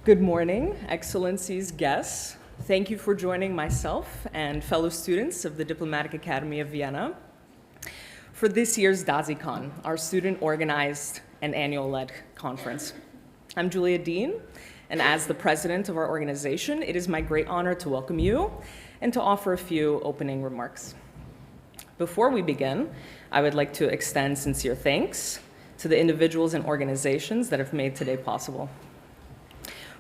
Good morning, Excellencies, guests. Thank you for joining myself and fellow students of the Diplomatic Academy of Vienna for this year's DASICON, our student-organized and annual-led conference. I'm Julia Dean, and as the president of our organization, it is my great honor to welcome you and to offer a few opening remarks. Before we begin, I would like to extend sincere thanks to the individuals and organizations that have made today possible.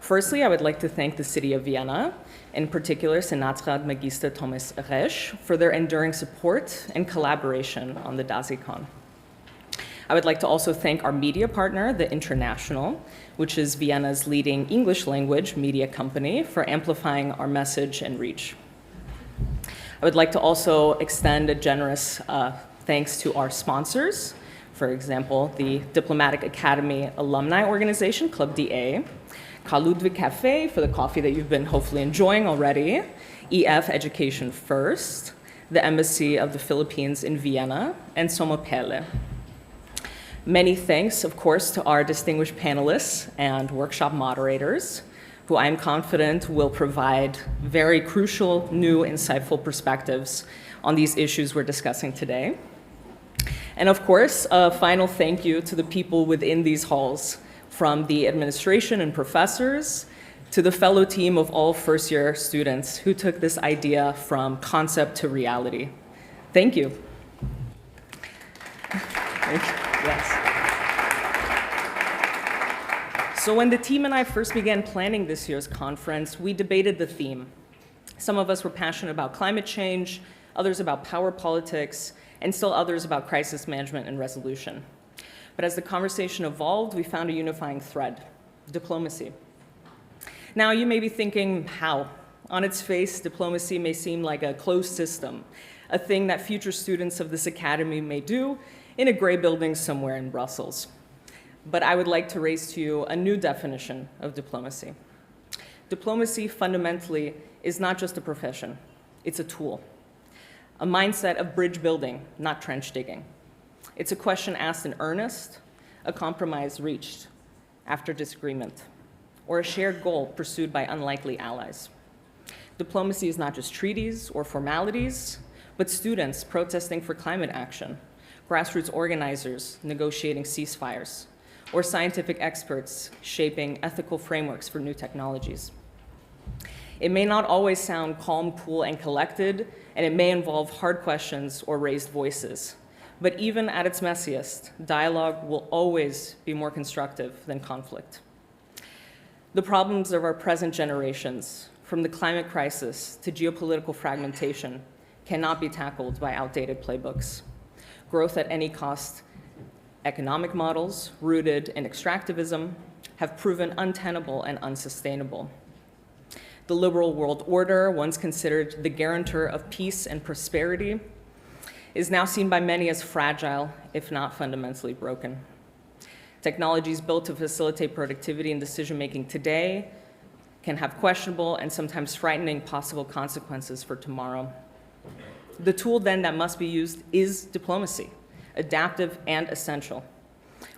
Firstly, I would like to thank the city of Vienna, in particular Senatsrat Magister Thomas Resch, for their enduring support and collaboration on the DASICON. I would like to also thank our media partner, The International, which is Vienna's leading English language media company, for amplifying our message and reach. I would like to also extend a generous thanks to our sponsors, for example, the Diplomatic Academy Alumni Organization, Club DA, Carl Ludwig Cafe for the coffee that you've been hopefully enjoying already, EF Education First, the Embassy of the Philippines in Vienna, and Somopele. Many thanks, of course, to our distinguished panelists and workshop moderators, who I'm confident will provide very crucial, new, insightful perspectives on these issues we're discussing today. And of course, a final thank you to the people within these halls, from the administration and professors to the fellow team of all first-year students who took this idea from concept to reality. Thank you. Thank you. Yes. So when the team and I first began planning this year's conference, we debated the theme. Some of us were passionate about climate change, others about power politics, and still others about crisis management and resolution. But as the conversation evolved, we found a unifying thread: diplomacy. Now, you may be thinking, how? On its face, diplomacy may seem like a closed system, a thing that future students of this academy may do in a gray building somewhere in Brussels. But I would like to raise to you a new definition of diplomacy. Diplomacy, fundamentally, is not just a profession. It's a tool, a mindset of bridge building, not trench digging. It's a question asked in earnest, a compromise reached after disagreement, or a shared goal pursued by unlikely allies. Diplomacy is not just treaties or formalities, but students protesting for climate action, grassroots organizers negotiating ceasefires, or scientific experts shaping ethical frameworks for new technologies. It may not always sound calm, cool, and collected, and it may involve hard questions or raised voices. But even at its messiest, dialogue will always be more constructive than conflict. The problems of our present generations, from the climate crisis to geopolitical fragmentation, cannot be tackled by outdated playbooks. Growth at any cost economic models rooted in extractivism have proven untenable and unsustainable. The liberal world order, once considered the guarantor of peace and prosperity, is now seen by many as fragile, if not fundamentally broken. Technologies built to facilitate productivity and decision-making today can have questionable and sometimes frightening possible consequences for tomorrow. The tool then that must be used is diplomacy, adaptive and essential.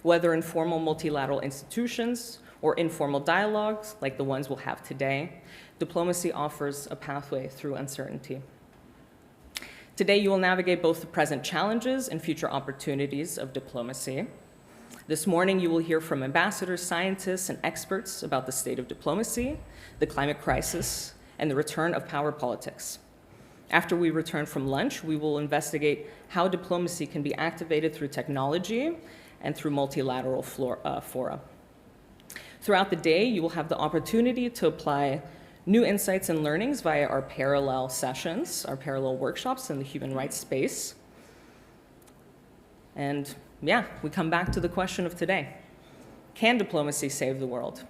Whether in formal multilateral institutions or informal dialogues like the ones we'll have today, diplomacy offers a pathway through uncertainty. Today, you will navigate both the present challenges and future opportunities of diplomacy. This morning, you will hear from ambassadors, scientists, and experts about the state of diplomacy, the climate crisis, and the return of power politics. After we return from lunch, we will investigate how diplomacy can be activated through technology and through multilateral fora. Throughout the day, you will have the opportunity to apply new insights and learnings via our parallel sessions, our parallel workshops in the human rights space. And yeah, we come back to the question of today. Can diplomacy save the world?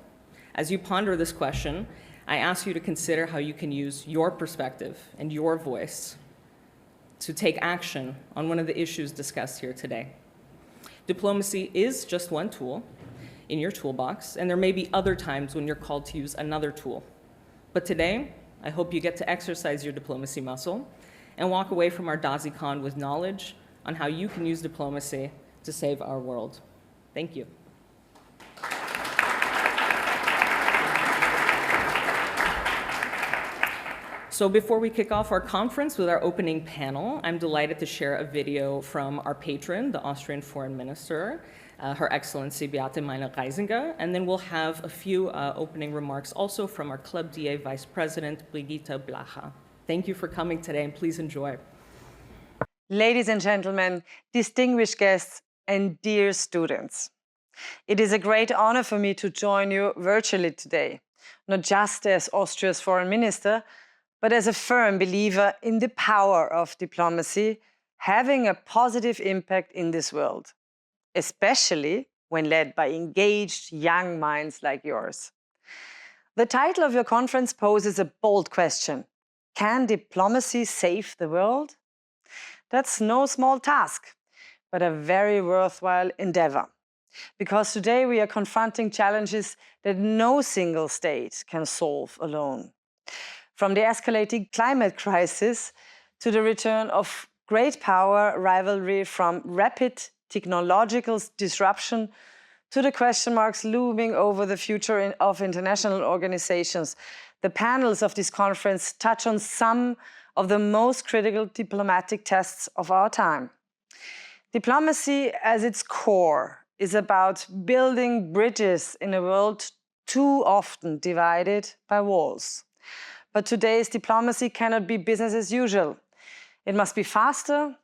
As you ponder this question, I ask you to consider how you can use your perspective and your voice to take action on one of the issues discussed here today. Diplomacy is just one tool in your toolbox, and there may be other times when you're called to use another tool. But today, I hope you get to exercise your diplomacy muscle and walk away from our DASICON with knowledge on how you can use diplomacy to save our world. Thank you. So before we kick off our conference with our opening panel, I'm delighted to share a video from our patron, the Austrian Foreign Minister, Her Excellency Beate Meinl-Reisinger, and then we'll have a few opening remarks also from our Club DA Vice President, Brigitta Blaha. Thank you for coming today, and please enjoy. Ladies and gentlemen, distinguished guests, and dear students, it is a great honor for me to join you virtually today, not just as Austria's foreign minister, but as a firm believer in the power of diplomacy having a positive impact in this world, especially when led by engaged young minds like yours. The title of your conference poses a bold question. Can diplomacy save the world? That's no small task, but a very worthwhile endeavor. Because today we are confronting challenges that no single state can solve alone. From the escalating climate crisis to the return of great power rivalry, from rapid technological disruption to the question marks looming over the future of international organizations, the panels of this conference touch on some of the most critical diplomatic tests of our time. Diplomacy, as its core, is about building bridges in a world too often divided by walls. But today's diplomacy cannot be business as usual. It must be faster,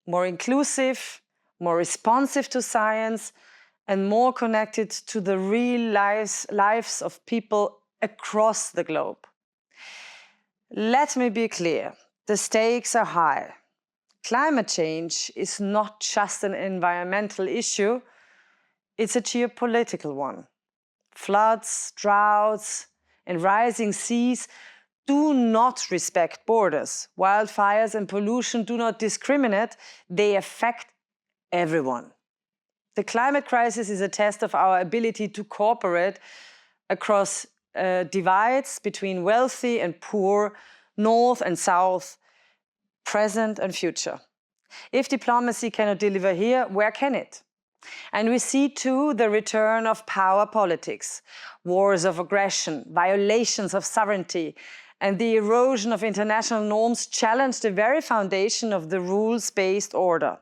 more inclusive, more responsive to science, and more connected to the real lives of people across the globe. Let me be clear, the stakes are high. Climate change is not just an environmental issue, it's a geopolitical one. Floods, droughts, and rising seas do not respect borders. Wildfires and pollution do not discriminate, they affect everyone. The climate crisis is a test of our ability to cooperate across divides between wealthy and poor, north and south, present and future. If diplomacy cannot deliver here, where can it? And we see too the return of power politics, wars of aggression, violations of sovereignty, and the erosion of international norms challenge the very foundation of the rules-based order.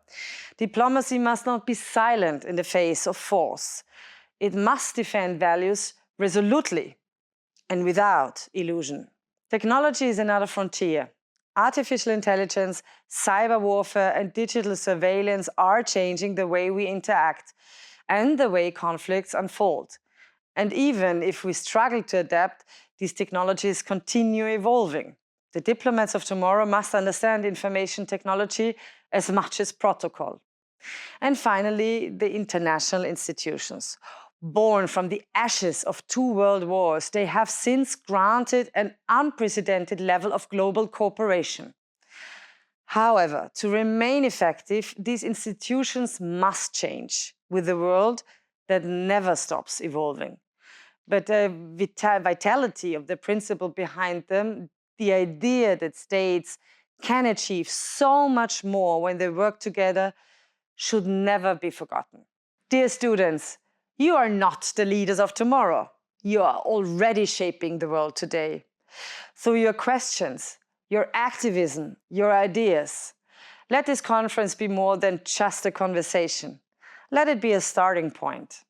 Diplomacy must not be silent in the face of force. It must defend values resolutely and without illusion. Technology is another frontier. Artificial intelligence, cyber warfare, and digital surveillance are changing the way we interact and the way conflicts unfold. And even if we struggle to adapt, these technologies continue evolving. The diplomats of tomorrow must understand information technology as much as protocol. And finally, the international institutions. Born from the ashes of 2 world wars, they have since granted an unprecedented level of global cooperation. However, to remain effective, these institutions must change with a world that never stops evolving. But the vitality of the principle behind them, the idea that states can achieve so much more when they work together, should never be forgotten. Dear students, you are not the leaders of tomorrow. You are already shaping the world today. So your questions, your activism, your ideas, let this conference be more than just a conversation. Let it be a starting point.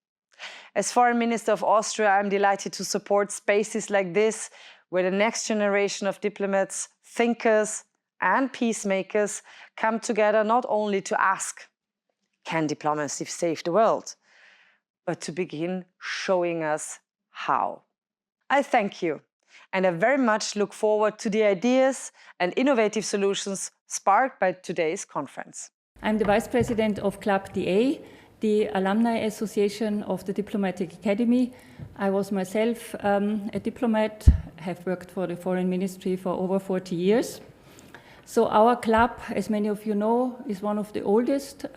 As Foreign Minister of Austria, I'm delighted to support spaces like this, where the next generation of diplomats, thinkers, and peacemakers come together not only to ask, can diplomacy save the world, but to begin showing us how. I thank you, and I very much look forward to the ideas and innovative solutions sparked by today's conference. I'm the Vice President of Club DA, the Alumni Association of the Diplomatic Academy. I was myself a diplomat, have worked for the Foreign Ministry for over 40 years. So our club, as many of you know, is one of the oldest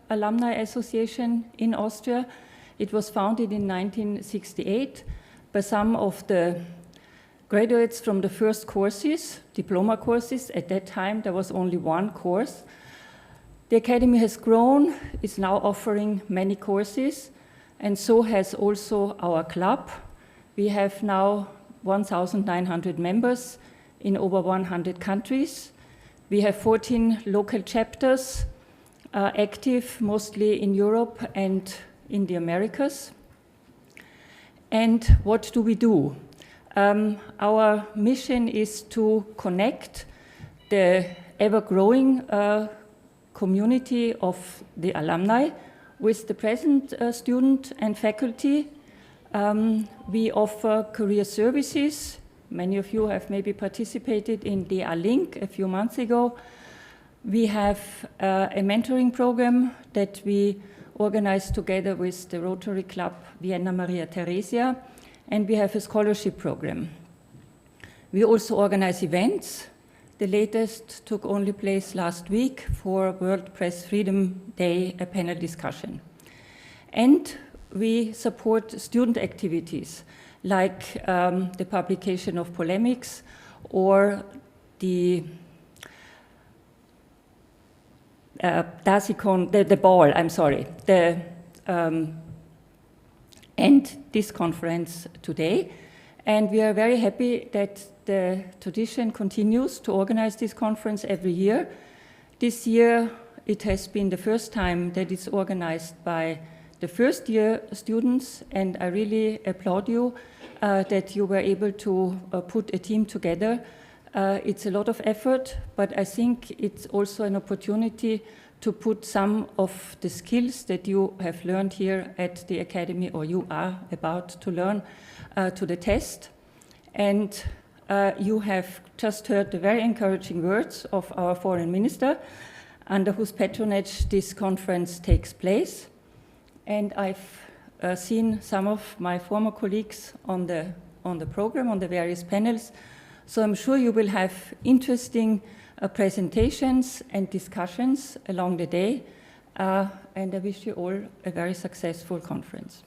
alumni association in Austria. It was founded in 1968 by some of the graduates from the first courses, diploma courses. At that time, there was only one course. The Academy has grown, is now offering many courses, and so has also our club. We have now 1,900 members in over 100 countries. We have 14 local chapters active, mostly in Europe and in the Americas. And what do we do? Our mission is to connect the ever-growing community of the alumni with the present student and faculty. We offer career services. Many of you have maybe participated in the Link a few months ago. We have a mentoring program that we organize together with the Rotary Club Vienna Maria Theresia, and we have a scholarship program. We also organize events. The latest took only place last week for World Press Freedom Day, a panel discussion. And we support student activities like the publication of polemics or the DASICON, the ball, I'm sorry, and this conference today. And we are very happy that the tradition continues to organize this conference every year. This year, it has been the first time that it's organized by the first year students, and I really applaud you that you were able to put a team together. It's a lot of effort, but I think it's also an opportunity to put some of the skills that you have learned here at the Academy, or you are about to learn, to the test. And you have just heard the very encouraging words of our foreign minister, under whose patronage this conference takes place. And I've seen some of my former colleagues on the program, on the various panels. So I'm sure you will have interesting presentations and discussions along the day. And I wish you all a very successful conference.